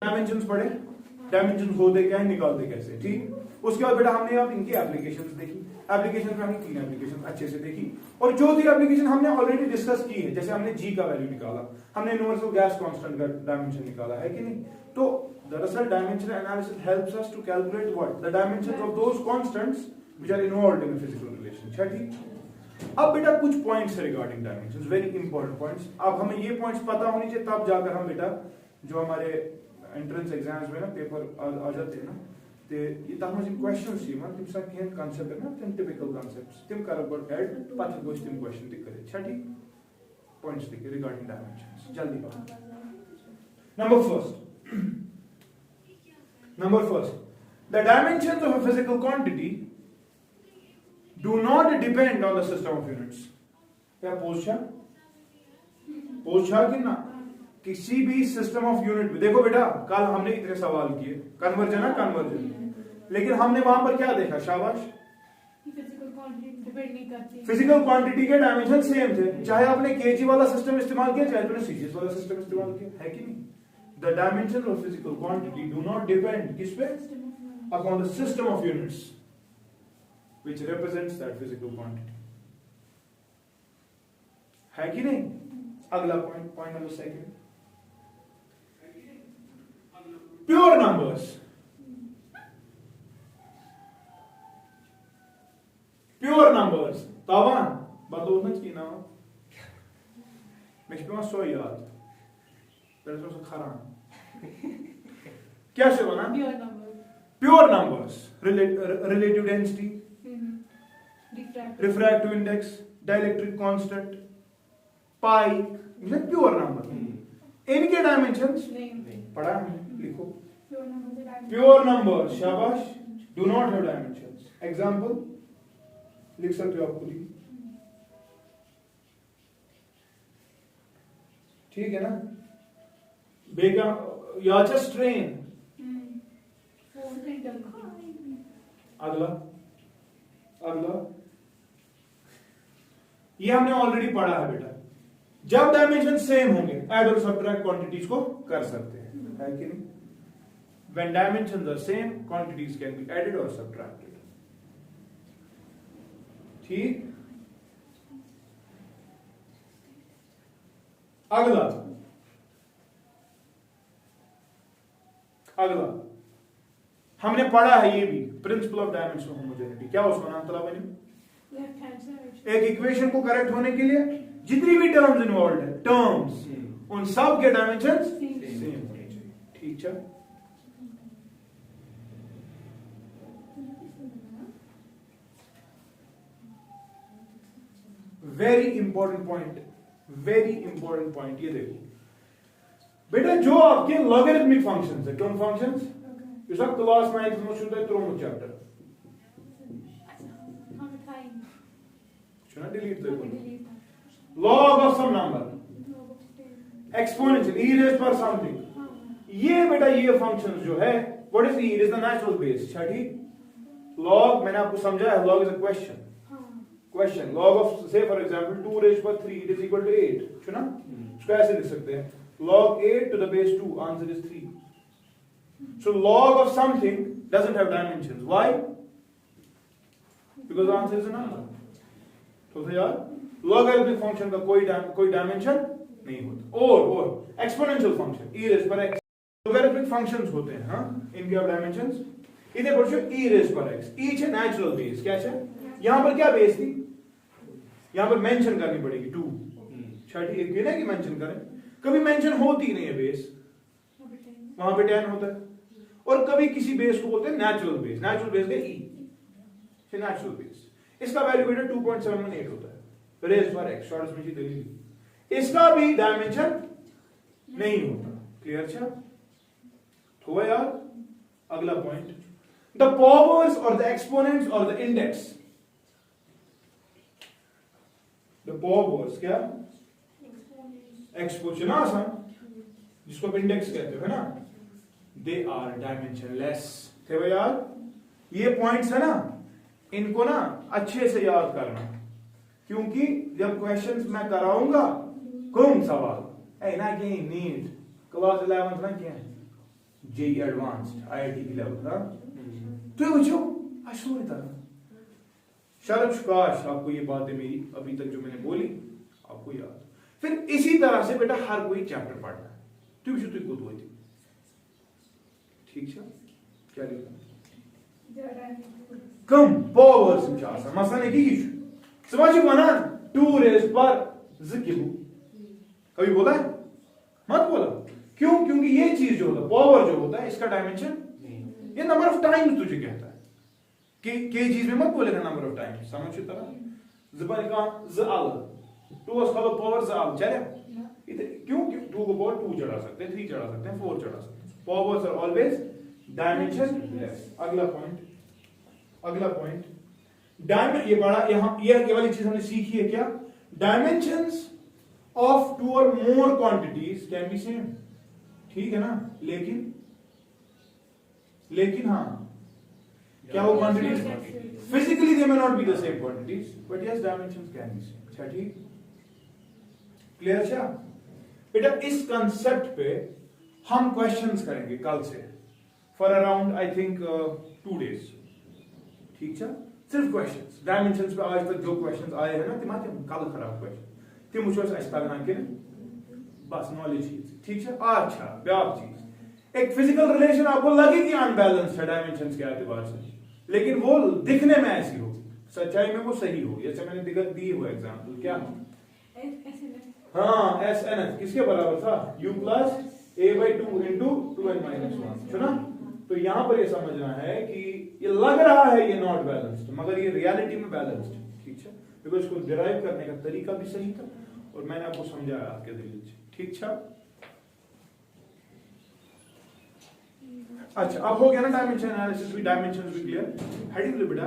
Dimensions पढ़े, dimensions होते क्या है, निकालते कैसे, ठीक। उसके बाद बेटा हमने अब इनकी एप्लीकेशंस देखी। एप्लीकेशन में हमने 3 एप्लीकेशन अच्छे से देखी, और जो 3 एप्लीकेशन हमने ऑलरेडी डिस्कस की है, जैसे हमने जी का वैल्यू निकाला, हमने यूनिवर्सल गैस कांस्टेंट का डायमेंशन निकाला है कि नहीं। तो दरअसल dimension analysis helps us to calculate what the dimensions of those constants which are involved in a physical relation, ठीक। अब बेटा कुछ पॉइंट्स है regarding dimensions, very important points. अब हमें ये पॉइंट्स पता होनी चाहिए, तब जाकर हम बेटा जो हमारे एंट्रेंस एग्जाम्स में ना पेपर आ जाते हैं ना, ते ये तक मज क्वेश्चंस यमान तम सा कह कांसेप्ट है ना, तम टिपिकल कांसेप्ट्स तम कर गड ऐड पत गोस तम क्वेश्चन तक करे, अच्छा ठीक। पॉइंट्स लिखे रिगार्डिंग डायमेंशंस, जल्दी बात। Number first, the dimensions of a physical quantity do not depend on the system of units। क्या पूछा कि ना, किसी भी सिस्टम ऑफ यूनिट में। देखो बेटा कल हमने इतने सवाल किए कन्वर्जन है कन्वर्जन, लेकिन हमने वहां पर क्या देखा, शाबाश, फिजिकल क्वांटिटी के डायमेंशन सेम थे, चाहे आपने केजी वाला सिस्टम इस्तेमाल किया चाहे आपने सीजीएस वाला सिस्टम इस्तेमाल किया, है कि नहीं। The dimension of physical quantity do not depend किस पे, upon the system of units which represents that physical quantity, है कि नहीं। अगला point number second, pure numbers. Pure numbers तावान बदो न की ना मैं सो याद पहले तो खरान क्या से बना, pure numbers, relative density, refractive index, dielectric constant, pi, ये प्योर नंबर। इनके डायमेंशंस पढ़ा हमने, लिखो प्योर नंबर, शाबाश, do not have dimensions. Example लिख सकते हो आप खुद ही, ठीक है ना। बेगा याचा स्ट्रेन, अगला ये हमने ऑलरेडी पढ़ा है बेटा, जब डायमेंशन सेम होंगे ऐड और सब्ट्रैक्ट क्वांटिटीज को कर सकते हैं, है कि नहीं। When dimensions are same quantities can be added और सब्ट्रैक्टेड, ठीक। अगला हमने पढ़ा है ये भी, प्रिंसिपल ऑफ डायमेंशनल होमोजेनिटी। क्या उसका नाम तला बनी, एक इक्वेशन को करेक्ट होने के लिए जितनी भी टर्म्स इन्वॉल्व है, टर्म्स उन सब के डायमेंशंस सेम होने चाहिए, ठीक है। वेरी इंपॉर्टेंट पॉइंट, ये देखो बेटा, जो आपके लॉगरिथमिक फंक्शंस है, कौन फंक्शंस, इस वक्त क्लास 9 में शुरू त्रोमुत chapter delete log of some number, exponential, E raise पर समथिंग, ये बेटा ये फंक्शंस जो है, what is E, it is the natural base, ठीक। लॉग मैंने आपको समझाया, log is a question, log of से फॉर एग्जांपल 2 रेज़ पर 3 इट इज इक्वल टू 8, सुना, इसको ऐसे लिख सकते हैं, log 8 to the base 2, answer is 3. So log of something doesn't have dimensions. Why? Because the answer is a number. तो यार लॉगरिथमिक फंक्शन का कोई डायमेंशन नहीं होता। और एक्सपोनेंशियल फंक्शन e रेज़ पर x, लॉगरिथमिक फंक्शंस होते हैं, हाँ, इनके अब डायमेंशंस इधर पर e रेज़ पर x, e है नेचुरल बेस, क्या है, यहां पर क्या बेस थी, यहां पर मेंशन करनी पड़ेगी 2, छठी एक ना कि मेंशन करें, कभी मेंशन होती नहीं है बेस, वहां पे 10 होता है, और कभी किसी बेस को बोलते हैं नेचुरल बेस का e, नेचुरल बेस, इसका वैल्यू बेटा 2.718 होता है, रेज़ पर x, शॉर्ट में दलील, इसका भी डायमेंशन नहीं होता, क्लियर छा तो यार। अगला पॉइंट, द पावर्स और द एक्सपोनेंट्स और द इंडेक्स, द पावर्स क्या, एक्सपोनेंशियल आसान, जिसको आप इंडेक्स कहते हो, है ना, दे आर डायमेंशनलेस। थे भाई यार, ये पॉइंट्स है ना, इनको ना अच्छे से याद करना, क्योंकि जब क्वेश्चंस मैं कराऊंगा कौन सवाल है ना कि नीट क्लास 11 ना क्या जेई एडवांस्ड आईआईटी की लेवल था तो वो अशूर था। शरफ काश आपको ये बातें मेरी अभी तक जो मैंने बोली आपको याद। फिर इसी तरह से बेटा हर कोई चैप्टर पढ़ना है। तुम जो तुम को थी ठीक है क्या लिखा कम पावर्स मसला नहीं समझ वना 2 रेज़ पर ज़िक्र कभी बोला है मत बोला क्यों? क्योंकि ये चीज जो होता है पावर जो होता है इसका डायमेंशन ये नंबर ऑफ टाइम तुझे कहता है के चीज में मत बोलेगा नंबर ऑफ टाइम समझ तरह ज़बान का ज आल 2 का पावर ज आल चले क्यों 2 को पावर 2 चढ़ा सकते हैं 3 चढ़ा सकते हैं 4 चढ़ा सकते हैं powers are always dimensionless. अगला पॉइंट डायमेंशन ये बड़ा यहां ये वाली चीज हमने सीखी है क्या dimensions of 2 or more quantities can be same ठीक है ना लेकिन हाँ क्या वो quantities physically they may not be the same quantities but yes dimensions can be same। अच्छा ठीक क्लियर? अच्छा बेटा इस कंसेप्ट पे हम क्वेश्चंस करेंगे कल से for around I think 2 days ठीक है सिर्फ क्वेश्चंस डायमेंशंस पे आज तक जो क्वेश्चंस आए हैं ना तिमाते कल खराब क्वेश्चन तिम तगन बस नॉलेज ठीक है। अच्छा ब्याक चीज एक फिजिकल रिलेशन आपको लगेगी अनबैलेंस्ड है डायमेंशंस के एतबार से लेकिन वो दिखने में ऐसी होगी सच्चाई में वो सही होगी। अच्छा मैंने दी हुआ एग्जांपल क्या हाँ एस एन एस किसके बराबर था u plus a/2 into 2n-1 सुना। तो यहां पर ये समझना है कि ये लग रहा है ये नॉट बैलेंस्ड मगर ये रियलिटी में बैलेंस्ड ठीक है बिकॉज इसको डिराइव करने का तरीका भी सही था और मैंने आपको समझाया आपके दिल से ठीक है। अच्छा अब हो गया ना डायमेंशन एनालिसिस भी डायमेंशंस भी क्लियर। हेडिंग ले बेटा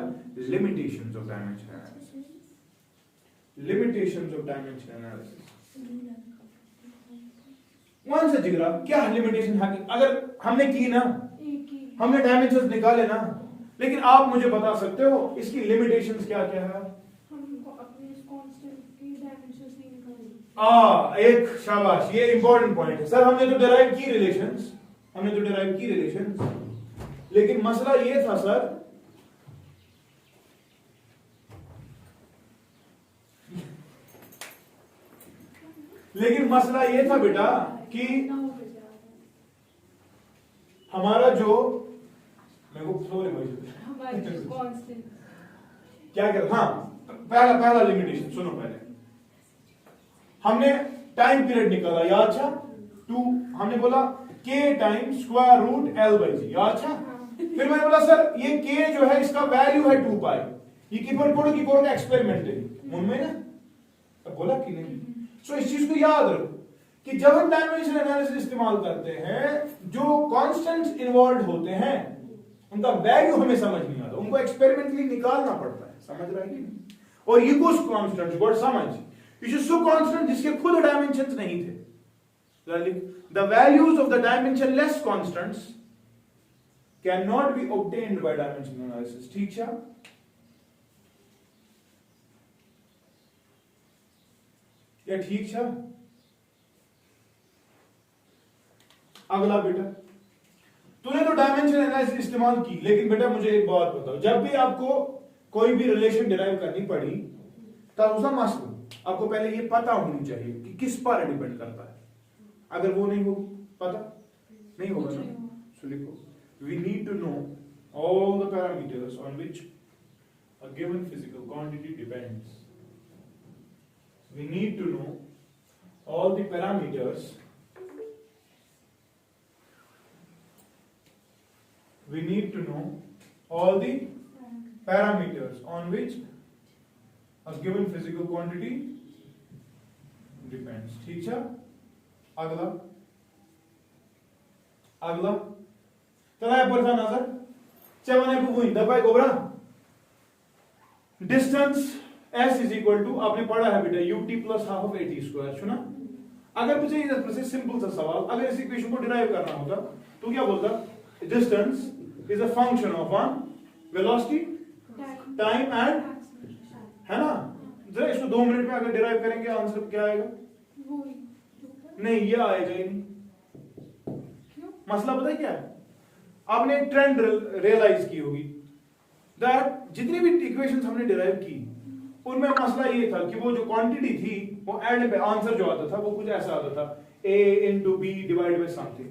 limitations of dimension analysis limitations of dimension analysis कौन सा जिगरा क्या लिमिटेशन है अगर हमने की ना हमने डायमेंशंस निकाले ना लेकिन आप मुझे बता सकते हो इसकी लिमिटेशंस क्या क्या है? एक शाबाश ये इंपॉर्टेंट पॉइंट है सर हमने तो डिराइव की रिलेशंस लेकिन मसला ये था सर बेटा कि हमारा जो मेरे को क्या हाँ पहला लिमिटेशन सुनो पहले हमने टाइम पीरियड निकाला याद था 2 हमने बोला k time square root l/g याद था। फिर मैंने बोला सर ये k जो है इसका वैल्यू है 2 पाई ये की एक्सपेरिमेंट है मन में ना तो बोला कि नहीं। सो इस चीज को याद रखो कि जब हम डायमेंशन एनालिसिस इस्तेमाल करते हैं जो कांस्टेंट्स इन्वॉल्व होते हैं उनका वैल्यू हमें समझ नहीं आता उनको एक्सपेरिमेंटली निकालना पड़ता है समझ रहा है कि नहीं। और ये कुछ कांस्टेंट्स को समझ ये सो कांस्टेंट जिसके खुद डायमेंशंस नहीं थे the values of the dimensionless constants cannot be obtained by dimension analysis ठीक है। या ठीक है। अगला बेटा तूने तो डायमेंशन एनालिसिस इस्तेमाल की लेकिन बेटा मुझे एक बात बताओ जब भी आपको कोई भी रिलेशन डिराइव करनी पड़ी तब उसका मसला आपको पहले ये पता होनी चाहिए कि किस पर डिपेंड करता है। अगर वो नहीं हो पता नहीं होगा ना सो लिखो we need to know all the parameters on which a given physical quantity depends. We need to know all the parameters we need to know all the parameters on which a given physical quantity depends ठीक है। अगला चला पर था नजर चवने को वही दबाई गोबरा distance s is equal to आपने पढ़ा है बेटा ut plus half of at square सुना। अगर मुझे इधर से सिंपल सा सवाल अगर इस इक्वेशन को डिराइव करना होता तो क्या बोलता distance is a function of one velocity time and है ना। जरा इसको 2 मिनट में अगर डिराइव करेंगे आंसर क्या आएगा? नहीं ये आएगा ही नहीं मसला पता है क्या है? आपने एक ट्रेंड रियलाइज की होगी दैट जितनी भी इक्वेशंस हमने डिराइव की उनमें मसला ये था कि वो जो क्वांटिटी थी वो एंड पे आंसर जो आता था वो कुछ ऐसा आता था a into b divide by something.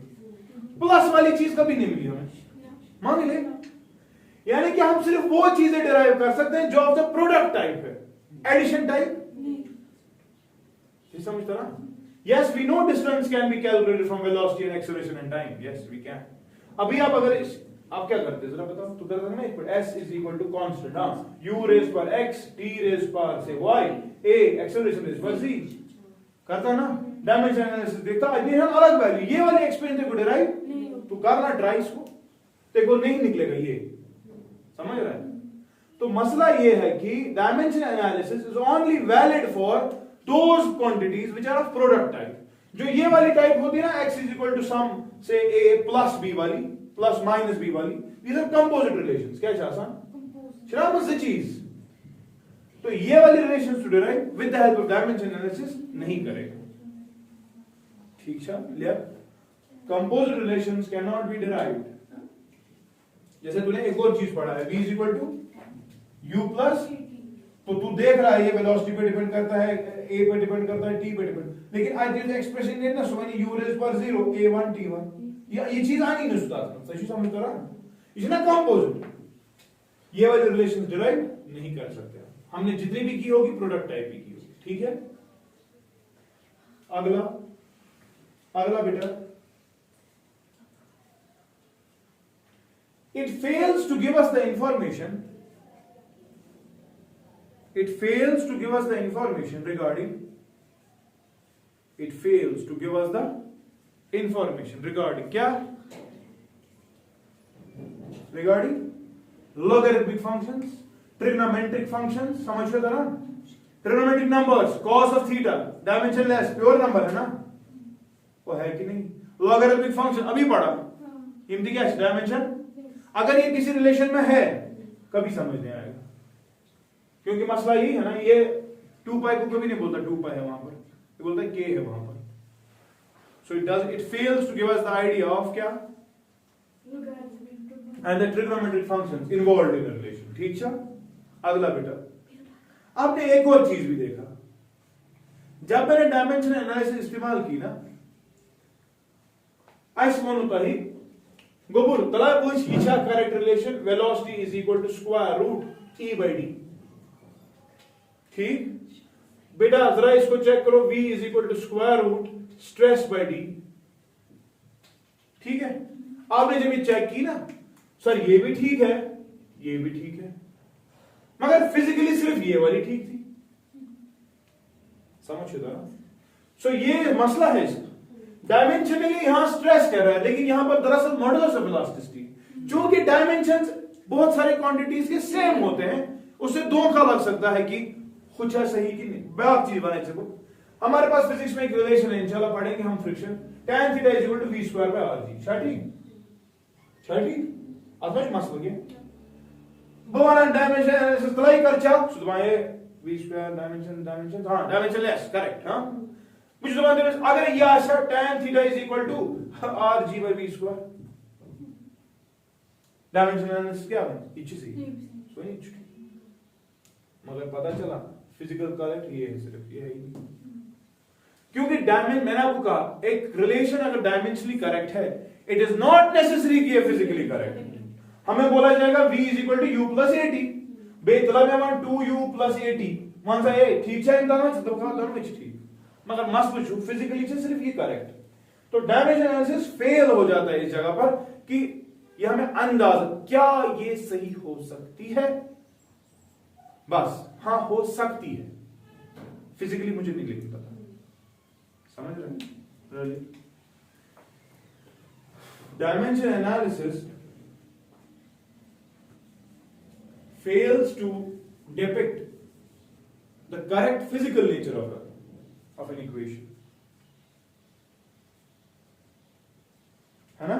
Plus वाली चीज कभी नहीं मिली हमें, मान मिले। यानी कि हम सिर्फ वो चीजें डिराइव कर सकते हैं जो ऑफ द प्रोडक्ट टाइप है, एडिशन टाइप समझता ना? Yes, we know distance can be calculated from velocity and acceleration and time. Yes, we can. अभी आप अगर आप क्या करते जरा बताओ, तू करता है ना एक s is equal to constant, हाँ, u raised पर x, t raised पर say y, a acceleration raised पर z, करता ना? डायमेंशन एनालिसिस देखता है, हम अलग वैल्यू, ये वाले एक्सपेरिमेंट देखो डिराइव, तू करना ट्राई इसको, देखो नहीं निकलेगा ये, समझ रहा है? तो मसला ये है कि dimension analysis is only valid for those quantities which are of product type. जो ये वाली टाइप होती है ना, x is equal to sum say a plus b वाली, plus minus b वाली, these are composite relations. क्या चाहता? शराब से चीज। तो ये वाली relations to derive with the help of dimension analysis नहीं करेगा। ठीक है? लिया? Composite relations cannot be derived. जैसे तूने एक और चीज पढ़ा है, v is equal to u plus, तो तू देख रहा है ये वेलोसिटी पे डिपेंड करता है, a पे डिपेंड करता है, t पे डिपेंड, लेकिन आज ये एक्सप्रेशन है ना, सो यानी u रेज पर 0 a1 t1, ये चीज आनी नहीं सुता, सही समझ कर रहा है? इज ना कंपोजिट, ये वाले रिलेशंस डिराइव नहीं कर सकते हमने, जितनी भी की होगी प्रोडक्ट टाइप की होगी। ठीक है? अगला बेटा, it fails to give us the information regarding क्या? regarding logarithmic functions, trigonometric functions, समझ रहे ना? trigonometric numbers, cos of theta, dimensionless, pure number है ना? वो है कि नहीं? logarithmic function अभी पढ़ा, इनकी क्या है डायमेंशन? अगर ये किसी रिलेशन में है कभी समझ नहीं आएगा, क्योंकि मसला यही है ना, ये 2 पाई को कभी नहीं बोलता 2 पाई है वहां पर, ये बोलता है k है वहां पर। सो it fails to give us the idea of क्या? and the trigonometric functions involved in a relation। ठीक है? अगला बेटा, आपने एक और चीज भी देखा, जब मैंने डायमेंशन एनालिसिस इस्तेमाल की ना, ऐसे मन होता ही गोबुर तला पूछ इच्छा correct relation velocity is equal to square root e by d। ठीक बेटा, जरा इसको चेक करो, v is equal to square root stress by d। ठीक है? आपने जब ये चेक की ना, सर ये भी ठीक है, ये भी ठीक है, मगर फिजिकली सिर्फ ये वाली ठीक थी, समझ चुका? सो ये मसला है इसका, डायमेंशनली यहां स्ट्रेस कर रहा है, लेकिन यहां पर दरअसल मॉडुलस ऑफ इलास्टिसिटी, जो कि डायमेंशंस बहुत सारे क्वांटिटीज के सेम होते हैं, उससे धोखा लग सकता है कि कुछ है सही कि नहीं। बात चीज बना इसको, हमारे पास फिजिक्स में एक रिलेशन है, इंशाल्लाह पढ़ेंगे हम, friction tan theta is equal to v square by rg। ठीक अथवा मसला क्या बवाना डायमेंशन एनालिसिस तलाई कर चा सुदमाए v स्क्वायर डायमेंशन हां डायमेंशनलेस करेक्ट। हां मुझे जवाब दे, अगर ये आशा tan theta is equal to rg by v square, dimension analysis क्या है? इच्छी सी सोई, मगर पता चला फिजिकल करेक्ट ये है, सिर्फ ये है ही नहीं, क्योंकि डायमेंशन, मैंने आपको कहा एक रिलेशन अगर डायमेंशनली करेक्ट है, इट इज नॉट नेसेसरी कि ये फिजिकली करेक्ट है। हमें बोला जाएगा v is equal to u plus at, बेतलब है 2u प्लस at, वन सा ए ठीक है, इन दोनों से दोनों में ठीक, मगर मस्त पूछो फिजिकली से सिर्फ ये करेक्ट, तो डायमेंशन एनालिसिस फेल हो जाता है इस जगह पर कि ये हमें अंदाजा, क्या ये सही हो सकती है, बस हाँ हो सकती है, फिजिकली मुझे नहीं लिख पता, समझ रहे? Dimension analysis fails to depict the correct physical nature of an equation, है ना?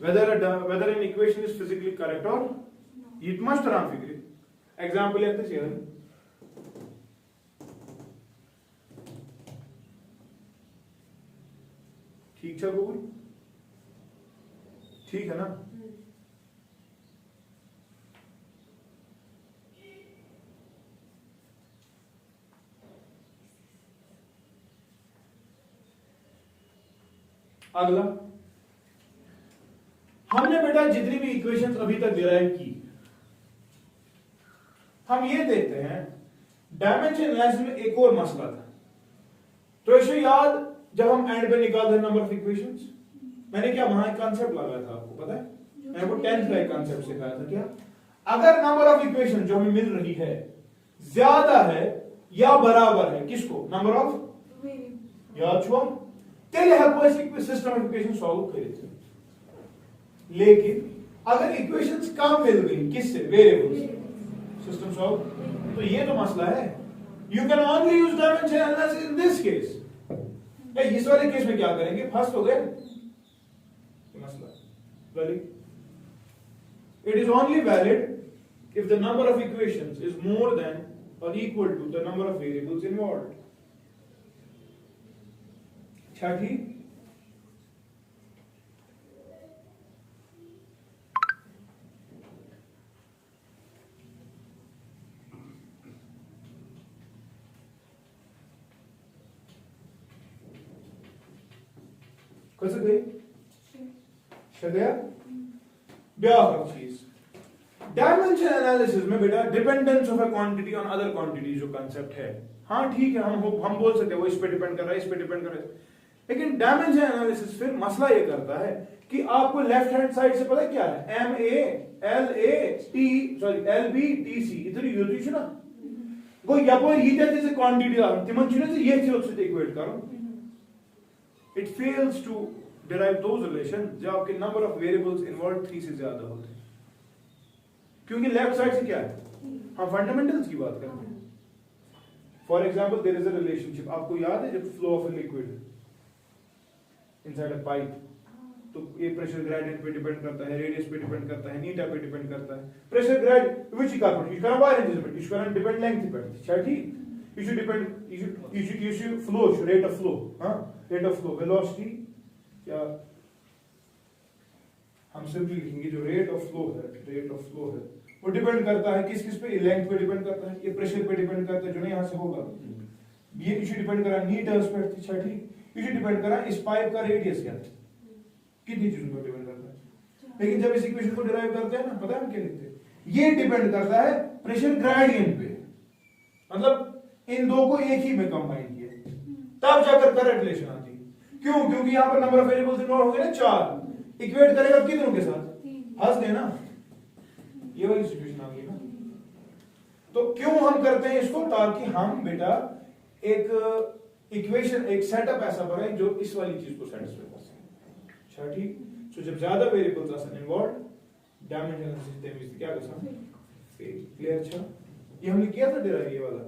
Whether an equation is physically correct or it must run figure. Example like this here. ठीक है गूगल, ठीक है ना? अगला, हमने बेटा जितनी भी इक्वेशंस अभी तक डिराइव की, हम ये देखते हैं डायमेंशन एनालिसिस में एक और मसला था। तो इसे याद, जब हम एंड पे निकालते नंबर ऑफ इक्वेशंस, मैंने क्या वहां एक कॉन्सेप्ट लगाया था, आपको पता है? मैंने आपको 10th का एक कॉन्सेप्ट सिखाया था। क्या? अगर नंबर ऑफ इक्वेशन जो हमें मिल रही है ज्यादा है या बराबर है किसको? नंबर ऑफ याद छुआ, तेरे हेल्प से सिस्टम ऑफ इक्वेशन सॉल्व करें। लेकिन अगर इक्वेशंस कम मिल गई किससे? Variables, system solve. तो ये तो मसला है। You can only use dimension analysis in this case. इस वाले केस में क्या करेंगे? फर्स्ट हो गए मसला। It is only valid if the number of equations is more than और equal to the number of variables involved. अच्छा ठीक। कैसे गई? शगया ब्याह चीज डायमेंशन एनालिसिस में बेटा dependence of a quantity on other quantity जो कांसेप्ट है, हाँ ठीक है, हम बोल सकते हैं वो इस पे डिपेंड कर रहा है, इस पे डिपेंड कर रहा है। लेकिन डायमेंशन एनालिसिस फिर मसला ये करता है कि आपको लेफ्ट हैंड साइड से पता है क्या है? M A L A T sorry L B T C इधर यूज छुना गो यपोर यीत्या जैसे क्वांटिटी आ तिमन छुना से ये चीज से इक्वेट करो। It fails to derive those relation जब आपके नंबर ऑफ वेरिएबल्स इन्वॉल्व 3 से ज्यादा होते हैं, क्योंकि लेफ्ट साइड से क्या है? हम फंडामेंटल्स की बात करते हैं। For example there is a relationship, आपको याद है जब flow of a liquid inside a pipe, तो ये प्रेशर ग्रेडियंट पे डिपेंड करता है, रेडियस पे डिपेंड करता है, नीटा पे डिपेंड करता है। Pressure gradient which he carbon is करा वायर इज इज करा डिपेंड लेंथ पे, अच्छा ठीक। you should depend you should flow rate of flow, हाँ rate of flow velocity क्या हम सिंपली लिखेंगे जो रेट ऑफ फ्लो है वो डिपेंड करता है किस पे? लेंथ पे डिपेंड करता है, ये प्रेशर पे डिपेंड करता है जो नहीं यहाँ से होगा, ये इशू डिपेंड करा मीटर्स पे, अच्छा ठीक। इशू डिपेंड करा इस पाइप का रेडियस क्या है, कितनी चीजों पर डिपेंड करता है। लेकिन जब इस इक्वेशन को डिराइव करते हैं ना, पता है हम क्या लिखते हैं? ये डिपेंड करता है प्रेशर ग्रेडियंट पे, मतलब इन दो को एक ही में कंबाइन किया तब जाकर करंट रिलेशन आती है। क्यों? क्योंकि यहां पर नंबर ऑफ वेरिएबल्स इन्वॉल्व हो गए ना 4, इक्वेट करेगा कितनों के साथ? हंस देना, ये वाली सिचुएशन आ गई ना। तो क्यों हम करते हैं इसको? ताकि हम बेटा एक इक्वेशन एक सेटअप ऐसा बनाए जो इस वाली चीज को सेटिस्फाई कर सके। अच्छा ठीक। सो जब ज्यादा variables are involved dimension system क्या कर सकते हैं? क्लियर? अच्छा ये हमने किया था डिराइव ये वाला।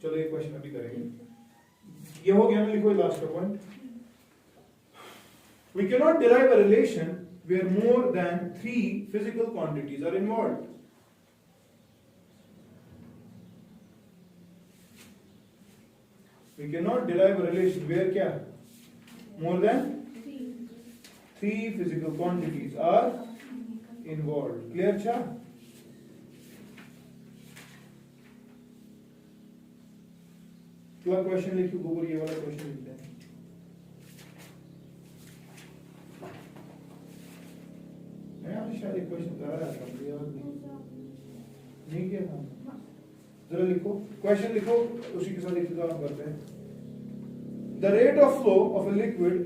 चलो एक क्वेश्चन अभी करेंगे, ये हो गया। लिखो लास्ट का point. We cannot derive a relation where more than 3 physical quantities are involved. We cannot derive a relation where क्या? More than 3 physical quantities are involved. Clear अच्छा? क्वेश्चन लिखिए गूगल, ये वाला क्वेश्चन लिखते हैं। मैं आपसे शायद एक क्वेश्चन करा रहा था, नहीं किया था? जरा लिखो क्वेश्चन, लिखो उसी के साथ एक काम करते हैं। The rate of flow of a liquid,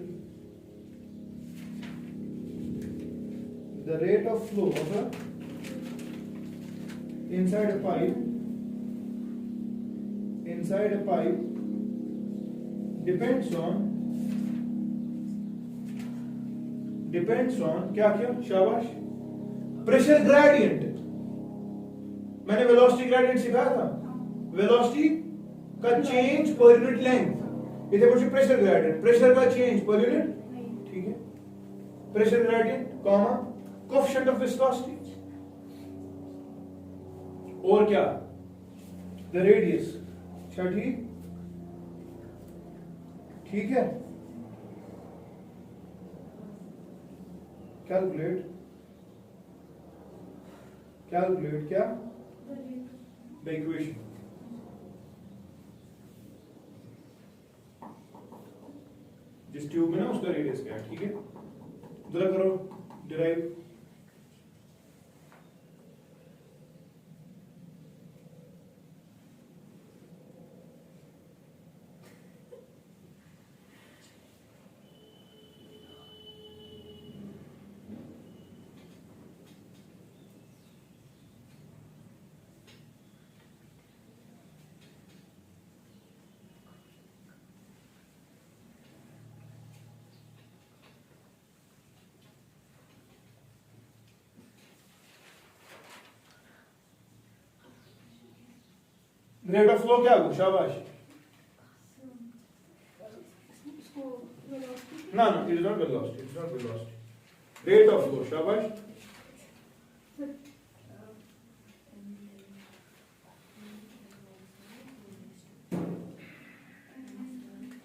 the rate of flow of a inside a pipe depends on क्या शाबाश प्रेशर ग्रेडियंट। मैंने वेलोसिटी ग्रेडियंट सिखाया था, वेलोसिटी का चेंज पर यूनिट लेंथ। इधर कुछ प्रेशर ग्रेडियंट, प्रेशर का चेंज पर यूनिट, ठीक है। Pressure gradient comma coefficient of viscosity और क्या? The radius. अच्छा ठीक, ठीक है। कैलकुलेट क्या द इक्वेशन। जिस ट्यूब में ना उसका रेडियस क्या है, ठीक है, जरा करो डिराइव। रेट ऑफ फ्लो क्या होगा? शाबाश। ना it is not velocity, rate of flow, शाबाश।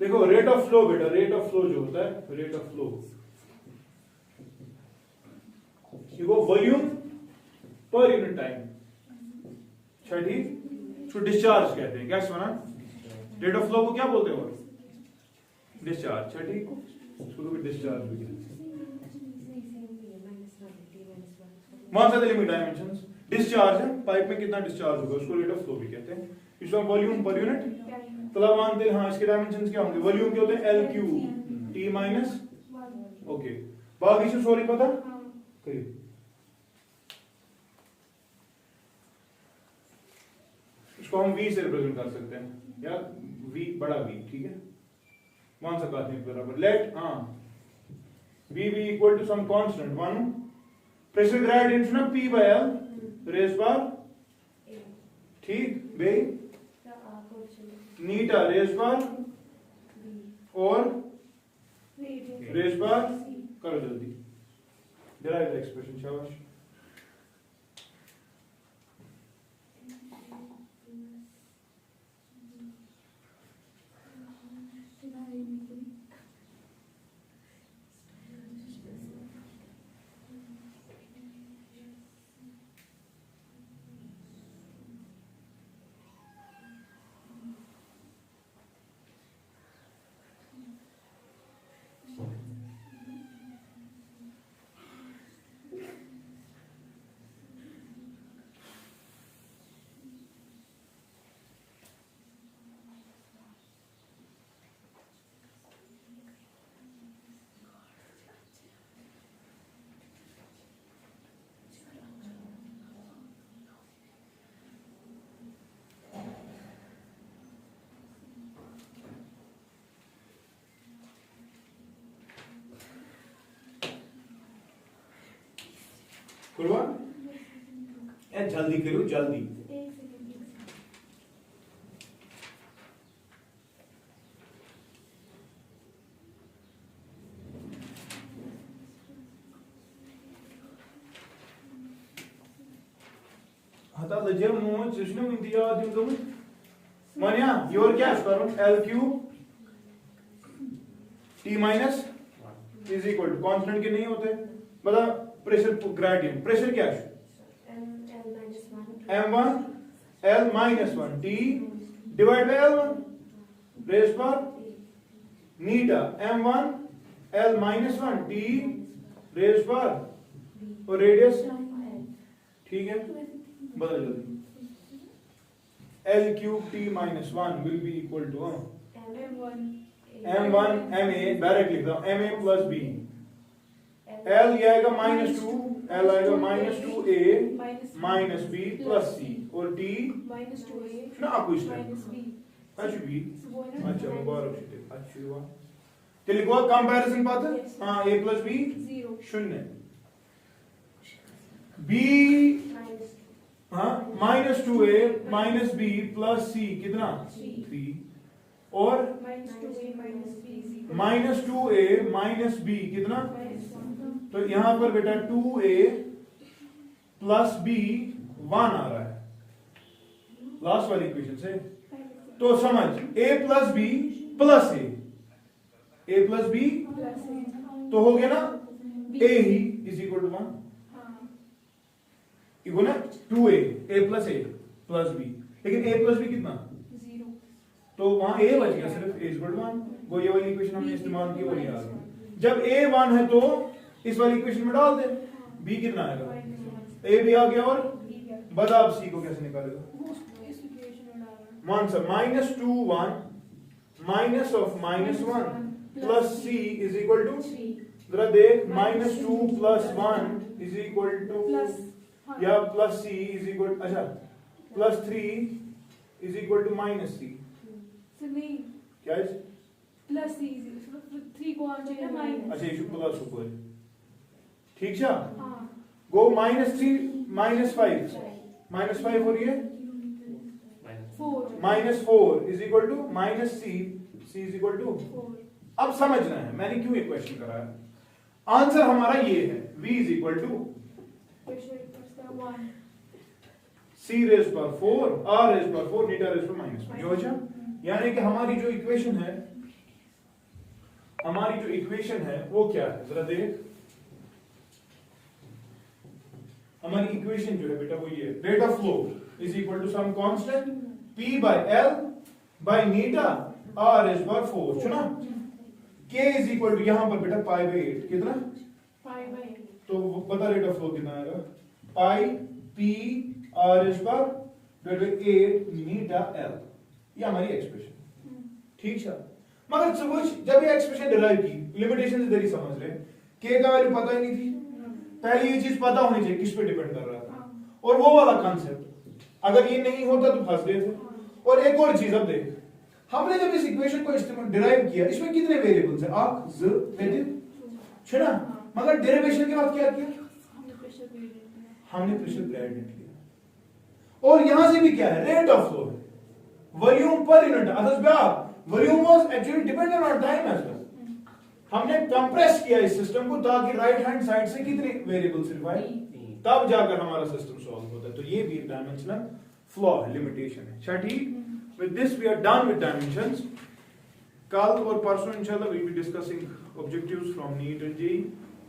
देखो रेट ऑफ फ्लो बेटा, रेट ऑफ फ्लो जो होता है, रेट ऑफ फ्लो देखो वॉल्यूम पर यूनिट टाइम, अच्छा ठीक, तो डिस्चार्ज कहते हैं, क्या सुना? रेट ऑफ फ्लो को क्या बोलते हैं? डिस्चार्ज, अच्छा ठीक, उसको भी डिस्चार्ज भी कहते हैं। वन से लिमिट डायमेंशंस, डिस्चार्ज है, पाइप में कितना डिस्चार्ज होगा उसको रेट ऑफ फ्लो भी कहते हैं। इसका वॉल्यूम पर यूनिट, तो मानते हैं हाँ इसके डायमेंशंस क्या होंगे? वॉल्यूम क्या होते हैं? L Q T minus, okay, बाकी से सॉरी पता करिए। इसको हम v से रिप्रेजेंट कर सकते हैं, या v बड़ा V, ठीक है, वन सा प्राथमिक बराबर लेट हाँ v v equal to some constant 1, pressure gradient ना p बाय l रेज बार, ठीक, बे नीटा रेज बार और रेज बार, करो जल्दी डिराइव द एक्सप्रेशन, शाबाश। कुर्बान ए जल्दी करो जल्दी। हता लजे मोच जिसने इंतजार दिन दो मानिया योर क्या करो L Q T minus is equal to constant के नहीं होते, मतलब प्रेशर ग्रेडियंट, प्रेशर क्या है? m1 l minus 1 t divide by l1 raise पर नीटा m1 l minus 1 t raise पर और रेडियस, ठीक है, बदल जल्दी, l cube t minus 1 will be equal to m1 ma direct लिख दो ma plus b, l ये आएगा -2, l आएगा -2a minus b plus c और t -2a ना आपको इसमें अच्छा b, अच्छा मुबारक शिते अच्छा हुआ। तो लिखो कंपैरिजन पाता हाँ a प्लस b 0, b हाँ -2a minus b plus c कितना 3 और -2a माइनस b कितना, तो यहां पर बेटा 2a प्लस b 1 आ रहा है लास्ट वाली इक्वेशन से, तो समझ a plus b plus a plus b तो हो गया ना a ही इज इक्वल टू 1, इक्वल ना 2a, a plus a plus b, लेकिन a प्लस b कितना 0, तो वहां a बच गया सिर्फ a इक्वल टू 1। वो ये वाली इक्वेशन हमने इस्तेमाल की और ये आ गई। जब a 1 है तो इस वाली इक्वेशन में डाल दे, b कितना आएगा, a भी आ गया और बता अब c को कैसे निकालेगा। मान sir -2 1 minus of -1 plus c is equal to, जरा देख -2 प्लस 1 इज इक्वल टू या प्लस c इज इक्वल, अच्छा plus 3 is equal to -c, क्या है प्लस c 3 को आना चाहिए माइनस, अच्छा ये प्लस ऊपर, ठीक है। गो -3 -5 और ये 4 is equal to -c is equal to 4। अब समझना है मैंने क्यों ये क्वेश्चन करा है। आंसर हमारा ये है v is equal to c raise पर 4 r रेज पर 4 नीटा रेज पर -1, ये हो जाए। यानी कि हमारी जो इक्वेशन है वो क्या है, जरा देख। हमारी इक्वेशन जो है बेटा वो ये, rate of flow is equal to some constant p by l by नीटा r रेज पर 4, सुना। k इज इक्वल टू यहां पर बेटा पाई बाई 8, कितना पाई बाई 8, तो पता रेट ऑफ फ्लो कितना आएगा, पाई p r रेज पर 8 नीटा l, ये हमारी एक्सप्रेशन, ठीक है। मगर समझ जब ये एक्सप्रेशन डिराइव की, लिमिटेशन से जरी समझ रहे, k का वैल्यू पता ही नहीं थी, पहले ये चीज पता होनी चाहिए किस पे डिपेंड कर रहा था, और वो वाला कॉन्सेप्ट अगर ये नहीं होता तो फंस गए थे। और एक और चीज अब देख, हमने जब इस इक्वेशन को इस्तेमाल डिराइव किया, इसमें कितने वेरिएबल्स हैं, आक ज वेदित ना, मगर डेरिवेशन के बाद क्या किया, हमने प्रेशर ग्रेडियंट लिया। और यहां से भी क्या है, रेट ऑफ फ्लो है, वॉल्यूम पर यूनिट, अदर्स ब्याह volume was actually dependent on time as well. हमने कंप्रेस किया इस सिस्टम को ताकि राइट हैंड साइड से कितने वेरिएबल्स रिक्वायर, तब जाकर हमारा सिस्टम सॉल्व होता है। तो ये भी डायमेंशनल फ्लॉ है, लिमिटेशन है। अच्छा ठीक, with this we are done with dimensions. कल और परसों इंशाल्लाह we will be discussing objectives from NEET and JEE,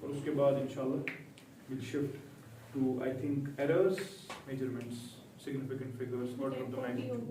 और उसके बाद इंशाल्लाह will shift to I think errors, measurements, significant figures, order of the magnitude.